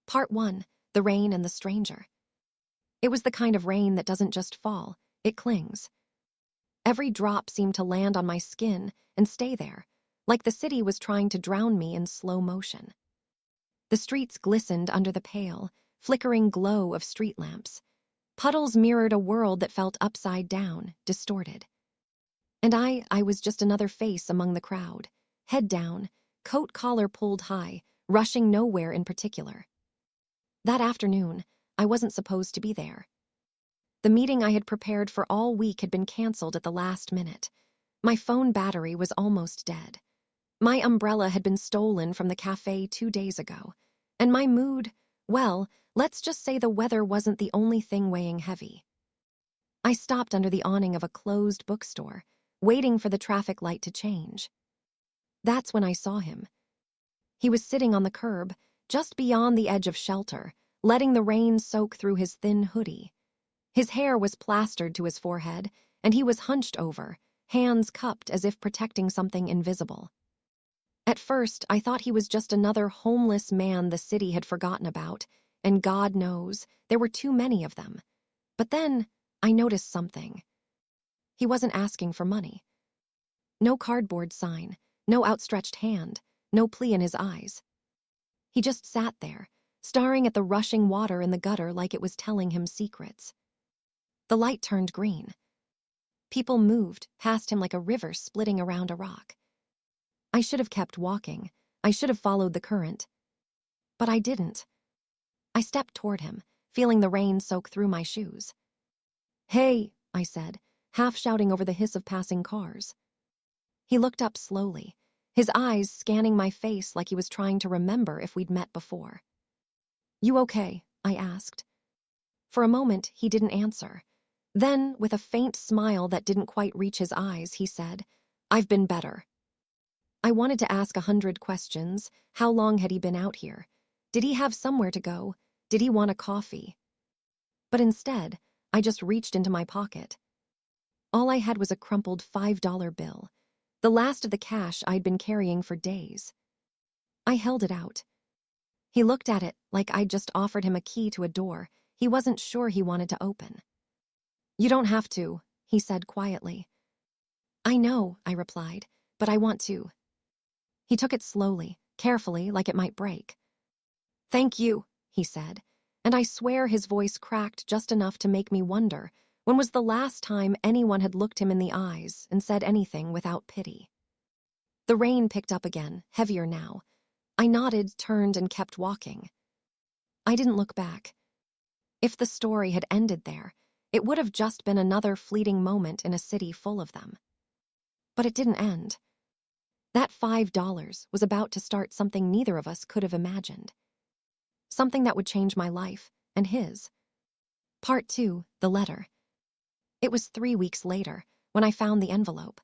Part 1. The Rain and the Stranger. It was the kind of rain that doesn't just fall, it clings. Every drop seemed to land on my skin and stay there, like the city was trying to drown me in slow motion. The streets glistened under the pale, flickering glow of street lamps. Puddles mirrored a world that felt upside down, distorted. And I was just another face among the crowd, head down, coat collar pulled high, rushing nowhere in particular. That afternoon, I wasn't supposed to be there. The meeting I had prepared for all week had been canceled at the last minute. My phone battery was almost dead. My umbrella had been stolen from the cafe 2 days ago. And my mood, well, let's just say the weather wasn't the only thing weighing heavy. I stopped under the awning of a closed bookstore, waiting for the traffic light to change. That's when I saw him. He was sitting on the curb, just beyond the edge of shelter, letting the rain soak through his thin hoodie. His hair was plastered to his forehead, and he was hunched over, hands cupped as if protecting something invisible. At first, I thought he was just another homeless man the city had forgotten about, and God knows, there were too many of them. But then, I noticed something. He wasn't asking for money. No cardboard sign, no outstretched hand, no plea in his eyes. He just sat there, staring at the rushing water in the gutter like it was telling him secrets. The light turned green. People moved past him like a river splitting around a rock. I should have kept walking. I should have followed the current. But I didn't. I stepped toward him, feeling the rain soak through my shoes. "Hey," I said, half shouting over the hiss of passing cars. He looked up slowly, his eyes scanning my face like he was trying to remember if we'd met before. "You okay?" I asked. For a moment, he didn't answer. Then, with a faint smile that didn't quite reach his eyes, he said, "I've been better." I wanted to ask 100 questions. How long had he been out here? Did he have somewhere to go? Did he want a coffee? But instead, I just reached into my pocket. All I had was a crumpled $5 bill, the last of the cash I'd been carrying for days. I held it out. He looked at it like I'd just offered him a key to a door he wasn't sure he wanted to open. "You don't have to," he said quietly. "I know," I replied, "but I want to." He took it slowly, carefully, like it might break. "Thank you," he said, and I swear his voice cracked just enough to make me wonder when was the last time anyone had looked him in the eyes and said anything without pity. The rain picked up again, heavier now. I nodded, turned, and kept walking. I didn't look back. If the story had ended there, it would have just been another fleeting moment in a city full of them. But it didn't end. That $5 was about to start something neither of us could have imagined. Something that would change my life, and his. Part 2, the letter. It was 3 weeks later when I found the envelope.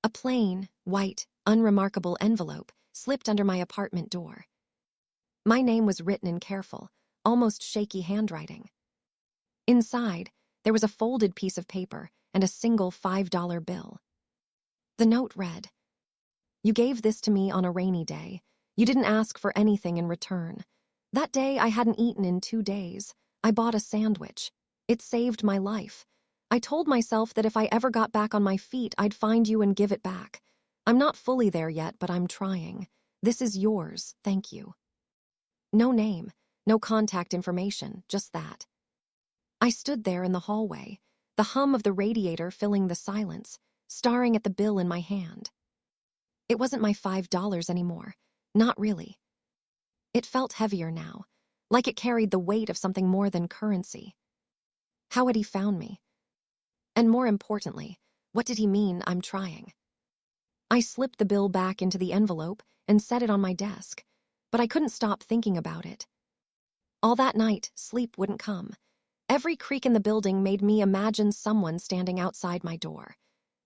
A plain, white, unremarkable envelope slipped under my apartment door. My name was written in careful, almost shaky handwriting. Inside, there was a folded piece of paper and a single $5 bill. The note read, "You gave this to me on a rainy day. You didn't ask for anything in return. That day I hadn't eaten in 2 days. I bought a sandwich. It saved my life. I told myself that if I ever got back on my feet, I'd find you and give it back. I'm not fully there yet, but I'm trying. This is yours, thank you." No name, no contact information, just that. I stood there in the hallway, the hum of the radiator filling the silence, staring at the bill in my hand. It wasn't my $5 anymore, not really. It felt heavier now, like it carried the weight of something more than currency. How had he found me? And more importantly, what did he mean I'm trying? I slipped the bill back into the envelope and set it on my desk, but I couldn't stop thinking about it. All that night, sleep wouldn't come. Every creak in the building made me imagine someone standing outside my door.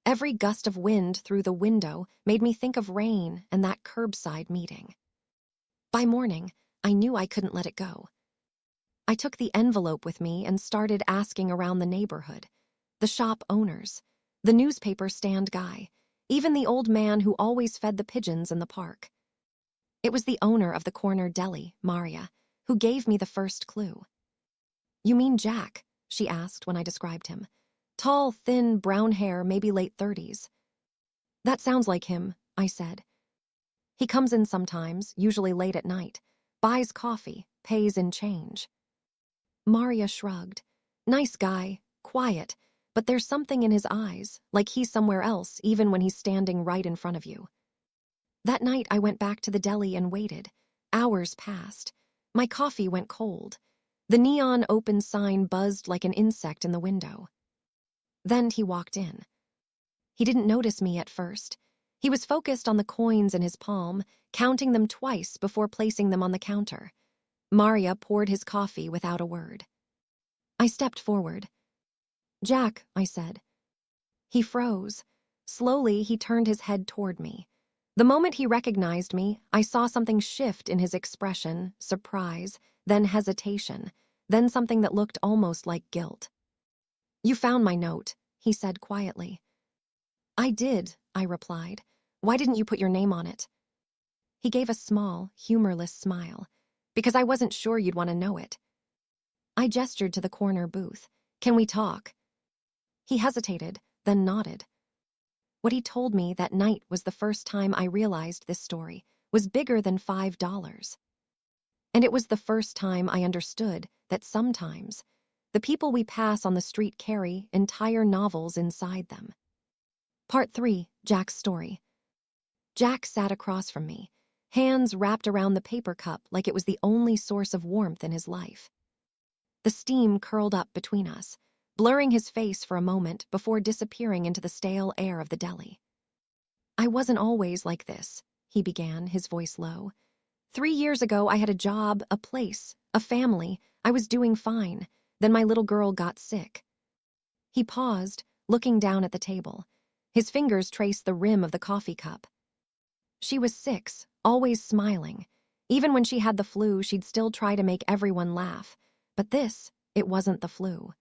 Every gust of wind through the window made me think of rain and that curbside meeting. By morning, I knew I couldn't let it go. I took the envelope with me and started asking around the neighborhood. The shop owners, the newspaper stand guy, even the old man who always fed the pigeons in the park. It was the owner of the corner deli, Maria, who gave me the first clue. You mean Jack? She asked when I described him. Tall, thin, brown hair, maybe late 30s. That sounds like him, I said. He comes in sometimes, usually late at night, buys coffee, pays in change. Maria shrugged. Nice guy, quiet, but there's something in his eyes, like he's somewhere else even when he's standing right in front of you. That night I went back to the deli and waited. Hours passed. My coffee went cold. The neon open sign buzzed like an insect in the window. Then he walked in. He didn't notice me at first. He was focused on the coins in his palm, counting them twice before placing them on the counter. Maria poured his coffee without a word. I stepped forward. Jack, I said. He froze. Slowly, he turned his head toward me. The moment he recognized me, I saw something shift in his expression, surprise, then hesitation, then something that looked almost like guilt. You found my note, he said quietly. I did, I replied. Why didn't you put your name on it? He gave a small, humorless smile. Because I wasn't sure you'd want to know it. I gestured to the corner booth. Can we talk? He hesitated, then nodded. What he told me that night was the first time I realized this story was bigger than $5. And it was the first time I understood that sometimes the people we pass on the street carry entire novels inside them. Part 3, Jack's story. Jack sat across from me, hands wrapped around the paper cup like it was the only source of warmth in his life. The steam curled up between us, blurring his face for a moment before disappearing into the stale air of the deli. I wasn't always like this, he began, his voice low. 3 years ago, I had a job, a place, a family. I was doing fine. Then my little girl got sick. He paused, looking down at the table. His fingers traced the rim of the coffee cup. She was 6, always smiling. Even when she had the flu, she'd still try to make everyone laugh. But this, it wasn't the flu.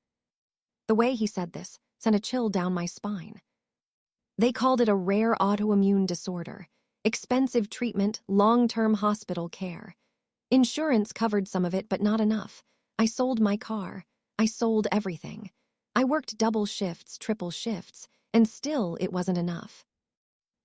The way he said this sent a chill down my spine. They called it a rare autoimmune disorder, expensive treatment, long-term hospital care. Insurance covered some of it, but not enough. I sold my car. I sold everything. I worked double shifts, triple shifts, and still it wasn't enough.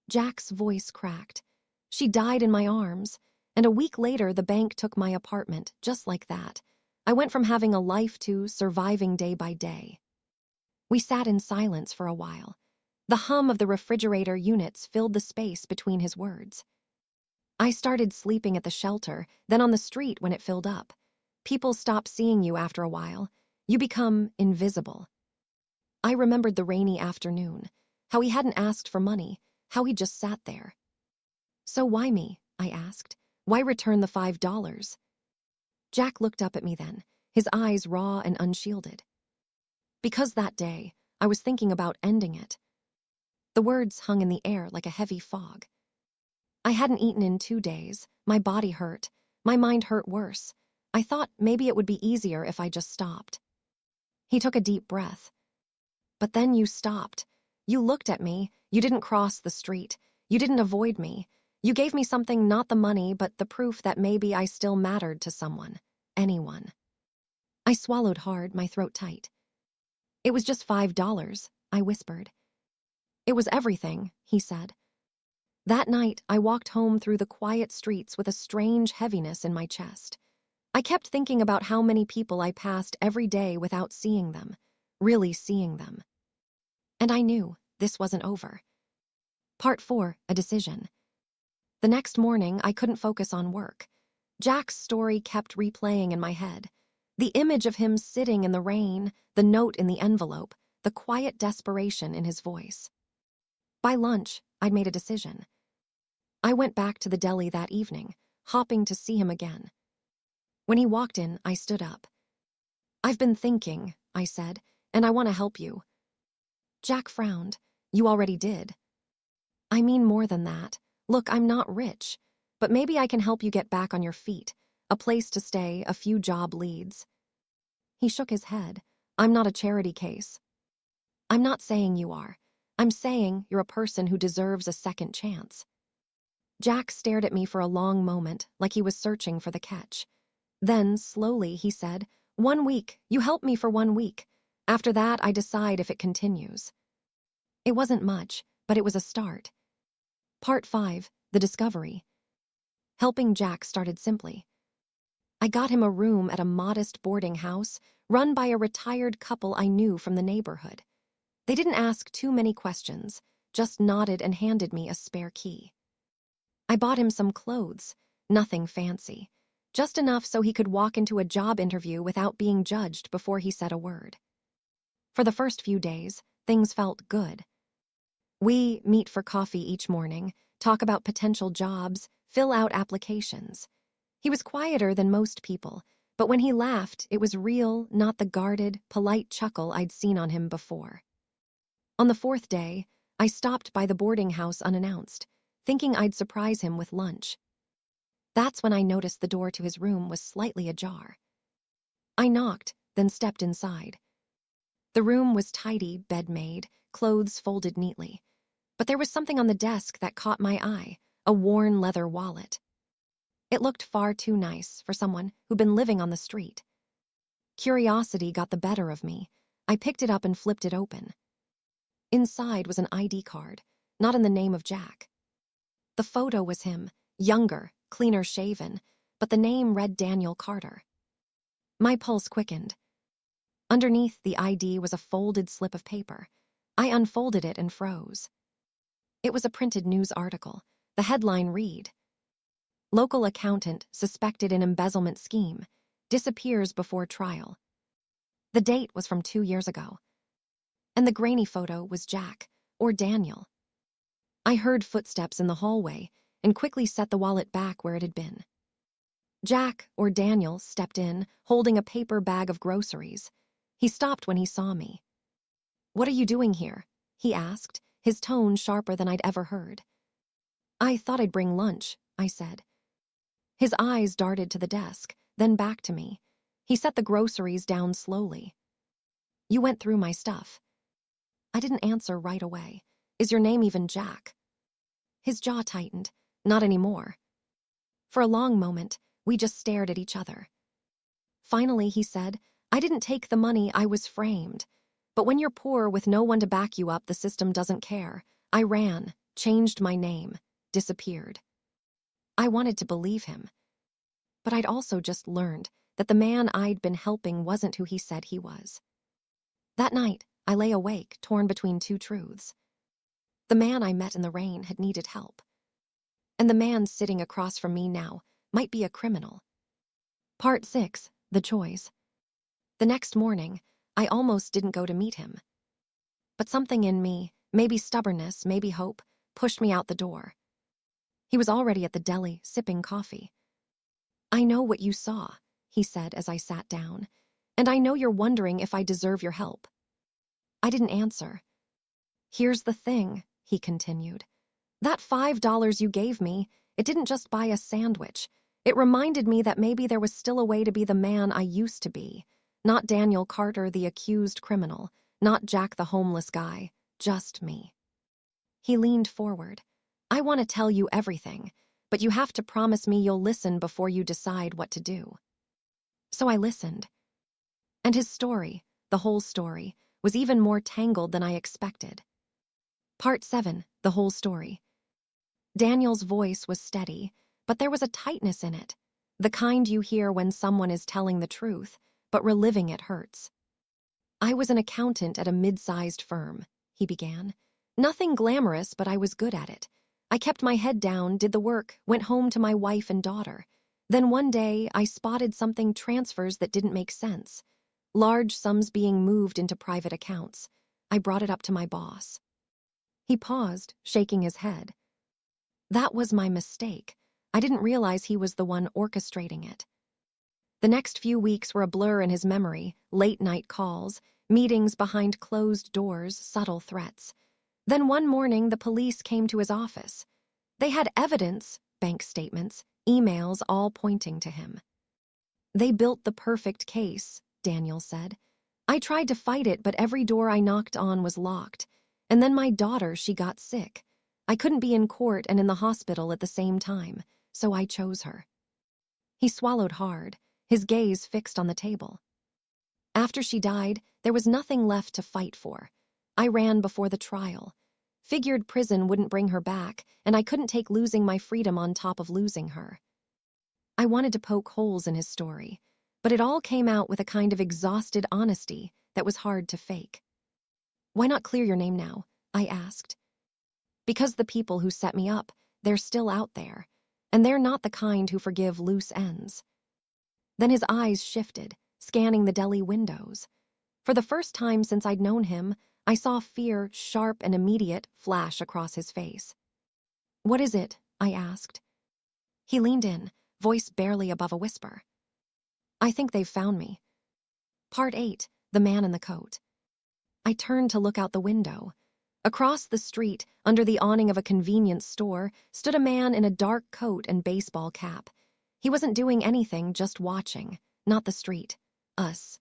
Jack's voice cracked. She died in my arms, and a week later the bank took my apartment, just like that. I went from having a life to surviving day by day. We sat in silence for a while. The hum of the refrigerator units filled the space between his words. I started sleeping at the shelter, then on the street when it filled up. People stop seeing you after a while. You become invisible. I remembered the rainy afternoon, how he hadn't asked for money, how he just sat there. So why me? I asked. Why return the $5? Jack looked up at me then, his eyes raw and unshielded. Because that day, I was thinking about ending it. The words hung in the air like a heavy fog. I hadn't eaten in 2 days. My body hurt. My mind hurt worse. I thought maybe it would be easier if I just stopped. He took a deep breath. But then you stopped. You looked at me. You didn't cross the street. You didn't avoid me. You gave me something, not the money, but the proof that maybe I still mattered to someone. Anyone. I swallowed hard, my throat tight. It was just $5, I whispered. It was everything, he said. That night, I walked home through the quiet streets with a strange heaviness in my chest. I kept thinking about how many people I passed every day without seeing them, really seeing them. And I knew this wasn't over. Part 4, a decision. The next morning, I couldn't focus on work. Jack's story kept replaying in my head. The image of him sitting in the rain, the note in the envelope, the quiet desperation in his voice. By lunch, I'd made a decision. I went back to the deli that evening, hoping to see him again. When he walked in, I stood up. I've been thinking, I said, and I want to help you. Jack frowned. You already did. I mean more than that. Look, I'm not rich, but maybe I can help you get back on your feet, a place to stay, a few job leads. He shook his head. I'm not a charity case. I'm not saying you are. I'm saying you're a person who deserves a second chance. Jack stared at me for a long moment, like he was searching for the catch. Then, slowly, he said, 1 week. You help me for 1 week. After that, I decide if it continues. It wasn't much, but it was a start. Part 5, The Discovery. Helping Jack started simply. I got him a room at a modest boarding house run by a retired couple I knew from the neighborhood. They didn't ask too many questions, just nodded and handed me a spare key. I bought him some clothes, nothing fancy, just enough so he could walk into a job interview without being judged before he said a word. For the first few days, things felt good. We meet for coffee each morning, talk about potential jobs, fill out applications. He was quieter than most people, but when he laughed, it was real, not the guarded, polite chuckle I'd seen on him before. On the 4th day, I stopped by the boarding house unannounced, thinking I'd surprise him with lunch. That's when I noticed the door to his room was slightly ajar. I knocked, then stepped inside. The room was tidy, bed-made, clothes folded neatly. But there was something on the desk that caught my eye, a worn leather wallet. It looked far too nice for someone who'd been living on the street. Curiosity got the better of me. I picked it up and flipped it open. Inside was an ID card, not in the name of Jack. The photo was him, younger, cleaner shaven, but the name read Daniel Carter. My pulse quickened. Underneath the ID was a folded slip of paper. I unfolded it and froze. It was a printed news article. The headline read, "Local accountant suspected in embezzlement scheme, disappears before trial." The date was from 2 years ago. And the grainy photo was Jack, or Daniel. I heard footsteps in the hallway and quickly set the wallet back where it had been. Jack, or Daniel, stepped in, holding a paper bag of groceries. He stopped when he saw me. "What are you doing here?" he asked, his tone sharper than I'd ever heard. "I thought I'd bring lunch," I said. His eyes darted to the desk, then back to me. He set the groceries down slowly. "You went through my stuff." I didn't answer right away. "Is your name even Jack?" His jaw tightened. "Not anymore." For a long moment, we just stared at each other. Finally, he said, "I didn't take the money, I was framed. But when you're poor with no one to back you up, the system doesn't care. I ran, changed my name, disappeared." I wanted to believe him. But I'd also just learned that the man I'd been helping wasn't who he said he was. That night, I lay awake, torn between two truths. The man I met in the rain had needed help. And the man sitting across from me now might be a criminal. Part 6, The Choice. The next morning, I almost didn't go to meet him. But something in me, maybe stubbornness, maybe hope, pushed me out the door. He was already at the deli, sipping coffee. "I know what you saw," he said as I sat down, "and I know you're wondering if I deserve your help." I didn't answer. "Here's the thing," he continued. "That $5 you gave me, it didn't just buy a sandwich. It reminded me that maybe there was still a way to be the man I used to be. Not Daniel Carter, the accused criminal. Not Jack the homeless guy. Just me." He leaned forward. "I want to tell you everything, but you have to promise me you'll listen before you decide what to do." So I listened. And his story, the whole story, was even more tangled than I expected. Part 7, The Whole Story. Daniel's voice was steady, but there was a tightness in it, the kind you hear when someone is telling the truth, but reliving it hurts. "I was an accountant at a mid-sized firm," he began. "Nothing glamorous, but I was good at it. I kept my head down, did the work, went home to my wife and daughter. Then one day, I spotted something transfers that didn't make sense. Large sums being moved into private accounts. I brought it up to my boss." He paused, shaking his head. "That was my mistake. I didn't realize he was the one orchestrating it." The next few weeks were a blur in his memory, late-night calls, meetings behind closed doors, subtle threats. Then one morning, the police came to his office. They had evidence, bank statements, emails, all pointing to him. "They built the perfect case," Daniel said. "I tried to fight it, but every door I knocked on was locked. And then my daughter, she got sick. I couldn't be in court and in the hospital at the same time, so I chose her." He swallowed hard. his gaze fixed on the table. After she died, there was nothing left to fight for. I ran before the trial. Figured prison wouldn't bring her back, and I couldn't take losing my freedom on top of losing her. I wanted to poke holes in his story, but it all came out with a kind of exhausted honesty that was hard to fake. "Why not clear your name now?" I asked. "Because the people who set me up, they're still out there, and they're not the kind who forgive loose ends." Then his eyes shifted, scanning the deli windows. For the first time since I'd known him, I saw fear, sharp and immediate, flash across his face. "What is it?" I asked. He leaned in, voice barely above a whisper. "I think they've found me." Part 8, The Man in the Coat. I turned to look out the window. Across the street, under the awning of a convenience store, stood a man in a dark coat and baseball cap. He wasn't doing anything, just watching. Not the street. Us.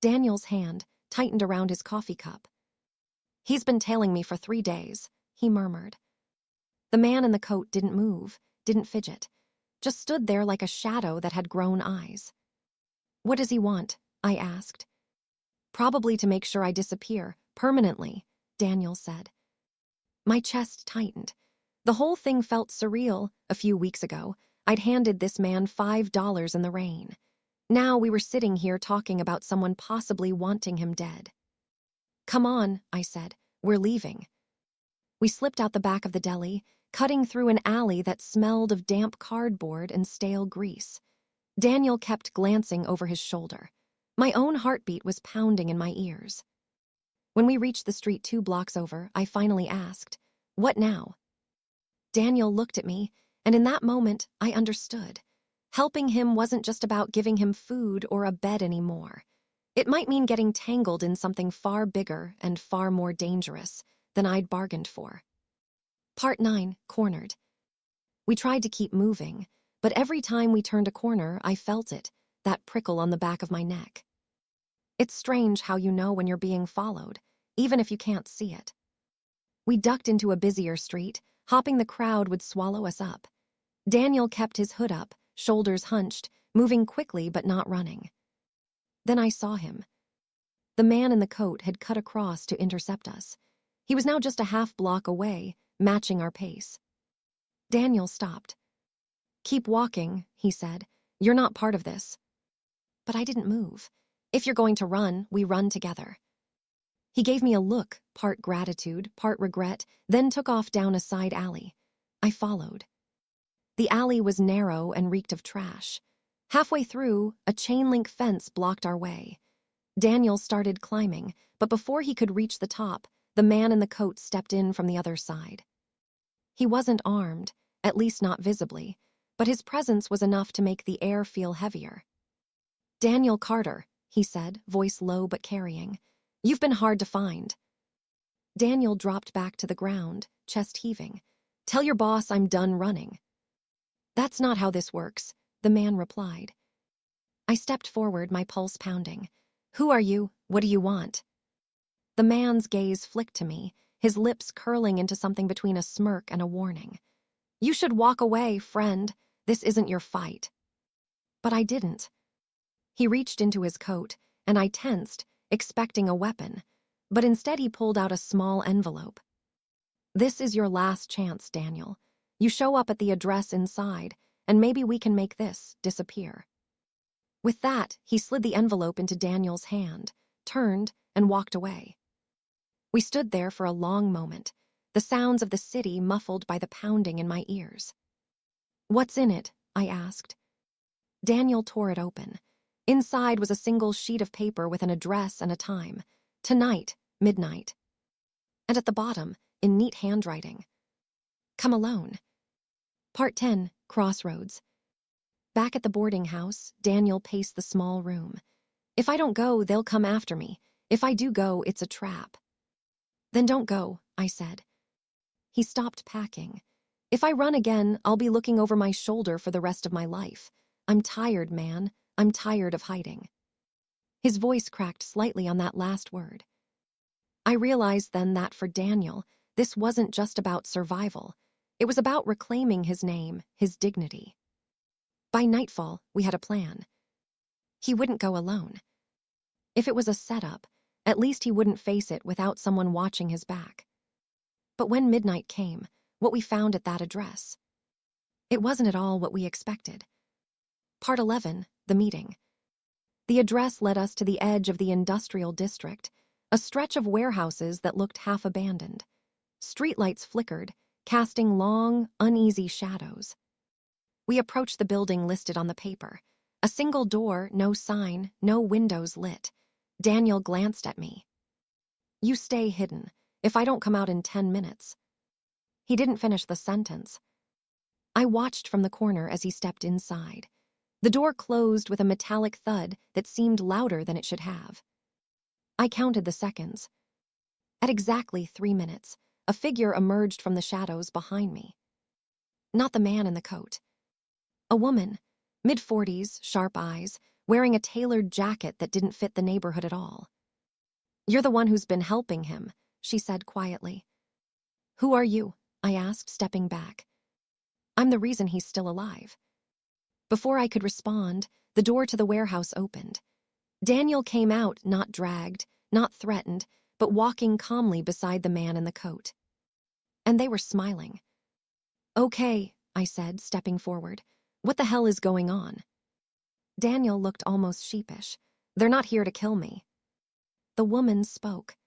Daniel's hand tightened around his coffee cup. "He's been tailing me for 3 days," he murmured. The man in the coat didn't move, didn't fidget, just stood there like a shadow that had grown eyes. "What does he want?" I asked. "Probably to make sure I disappear, permanently," Daniel said. My chest tightened. The whole thing felt surreal. A few weeks ago, I'd handed this man $5 in the rain. Now we were sitting here talking about someone possibly wanting him dead. "Come on," I said. "We're leaving." We slipped out the back of the deli, cutting through an alley that smelled of damp cardboard and stale grease. Daniel kept glancing over his shoulder. My own heartbeat was pounding in my ears. When we reached the street 2 blocks over, I finally asked, "What now?" Daniel looked at me, and in that moment, I understood. Helping him wasn't just about giving him food or a bed anymore. It might mean getting tangled in something far bigger and far more dangerous than I'd bargained for. Part 9, Cornered. We tried to keep moving, but every time we turned a corner, I felt it, that prickle on the back of my neck. It's strange how you know when you're being followed, even if you can't see it. We ducked into a busier street, hoping the crowd would swallow us up. Daniel kept his hood up, shoulders hunched, moving quickly but not running. Then I saw him. The man in the coat had cut across to intercept us. He was now just a half block away, matching our pace. Daniel stopped. "Keep walking," he said. "You're not part of this." But I didn't move. "If you're going to run, we run together." He gave me a look, part gratitude, part regret, then took off down a side alley. I followed. The alley was narrow and reeked of trash. Halfway through, a chain-link fence blocked our way. Daniel started climbing, but before he could reach the top, the man in the coat stepped in from the other side. He wasn't armed, at least not visibly, but his presence was enough to make the air feel heavier. "Daniel Carter," he said, voice low but carrying. "You've been hard to find." Daniel dropped back to the ground, chest heaving. "Tell your boss I'm done running." "That's not how this works," the man replied. I stepped forward, my pulse pounding. "Who are you? What do you want?" The man's gaze flicked to me, his lips curling into something between a smirk and a warning. "You should walk away, friend. This isn't your fight." But I didn't. He reached into his coat, and I tensed, expecting a weapon, but instead he pulled out a small envelope. "This is your last chance, Daniel. You show up at the address inside, and maybe we can make this disappear." With that, he slid the envelope into Daniel's hand, turned, and walked away. We stood there for a long moment, the sounds of the city muffled by the pounding in my ears. "What's in it?" I asked. Daniel tore it open. Inside was a single sheet of paper with an address and a time. Tonight, midnight. And at the bottom, in neat handwriting, "Come alone." Part 10, Crossroads. Back at the boarding house, Daniel paced the small room. "If I don't go, they'll come after me. If I do go, it's a trap." "Then don't go," I said. He stopped packing. "If I run again, I'll be looking over my shoulder for the rest of my life. I'm tired, man. I'm tired of hiding." His voice cracked slightly on that last word. I realized then that for Daniel, this wasn't just about survival. It was about reclaiming his name, his dignity. By nightfall, we had a plan. He wouldn't go alone. If it was a setup, at least he wouldn't face it without someone watching his back. But when midnight came, what we found at that address, it wasn't at all what we expected. Part 11, the meeting. The address led us to the edge of the industrial district, a stretch of warehouses that looked half abandoned. Streetlights flickered, casting long, uneasy shadows. We approached the building listed on the paper. A single door, no sign, no windows lit. Daniel glanced at me. "You stay hidden. If I don't come out in 10 minutes. He didn't finish the sentence. I watched from the corner as he stepped inside. The door closed with a metallic thud that seemed louder than it should have. I counted the seconds. At exactly 3 minutes, a figure emerged from the shadows behind me. Not the man in the coat. A woman, mid-40s, sharp eyes, wearing a tailored jacket that didn't fit the neighborhood at all. "You're the one who's been helping him," she said quietly. "Who are you?" I asked, stepping back. "I'm the reason he's still alive." Before I could respond, the door to the warehouse opened. Daniel came out, not dragged, not threatened, but walking calmly beside the man in the coat. And they were smiling. "Okay," I said, stepping forward. "What the hell is going on?" Daniel looked almost sheepish. "They're not here to kill me." The woman spoke.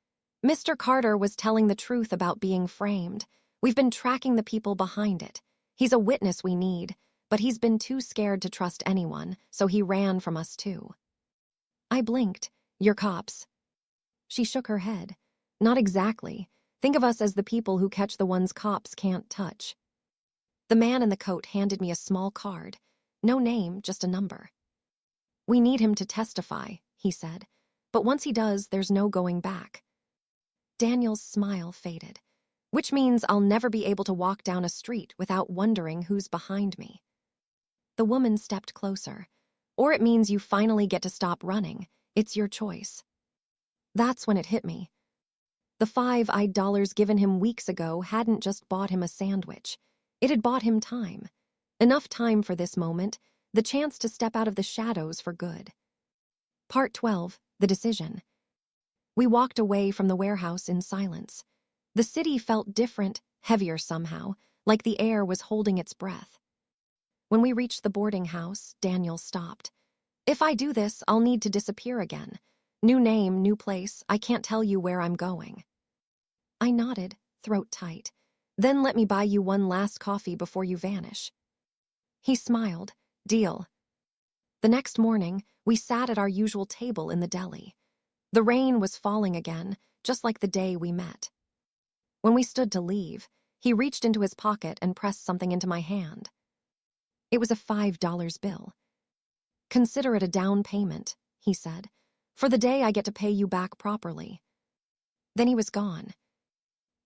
"Mr. Carter was telling the truth about being framed. We've been tracking the people behind it. He's a witness we need, but he's been too scared to trust anyone, so he ran from us too." I blinked. "You're cops." She shook her head. "Not exactly. Think of us as the people who catch the ones cops can't touch." The man in the coat handed me a small card. No name, just a number. "We need him to testify," he said. "But once he does, there's no going back." Daniel's smile faded. "Which means I'll never be able to walk down a street without wondering who's behind me." The woman stepped closer. "Or it means you finally get to stop running. It's your choice." That's when it hit me. The $5 given him weeks ago hadn't just bought him a sandwich. It had bought him time. Enough time for this moment, the chance to step out of the shadows for good. Part 12, the decision. We walked away from the warehouse in silence. The city felt different, heavier somehow, like the air was holding its breath. When we reached the boarding house, Daniel stopped. "If I do this, I'll need to disappear again. New name, new place, I can't tell you where I'm going." I nodded, throat tight. "Then let me buy you one last coffee before you vanish." He smiled. "Deal." The next morning, we sat at our usual table in the deli. The rain was falling again, just like the day we met. When we stood to leave, he reached into his pocket and pressed something into my hand. It was a $5 bill. "Consider it a down payment," he said. "For the day I get to pay you back properly." Then he was gone.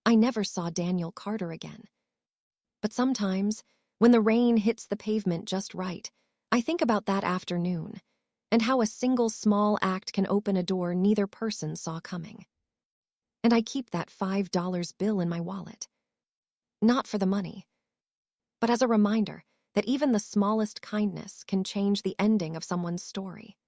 I never saw Daniel Carter again. But sometimes, when the rain hits the pavement just right, I think about that afternoon, and how a single small act can open a door neither person saw coming. And I keep that $5 bill in my wallet. Not for the money, but as a reminder that even the smallest kindness can change the ending of someone's story.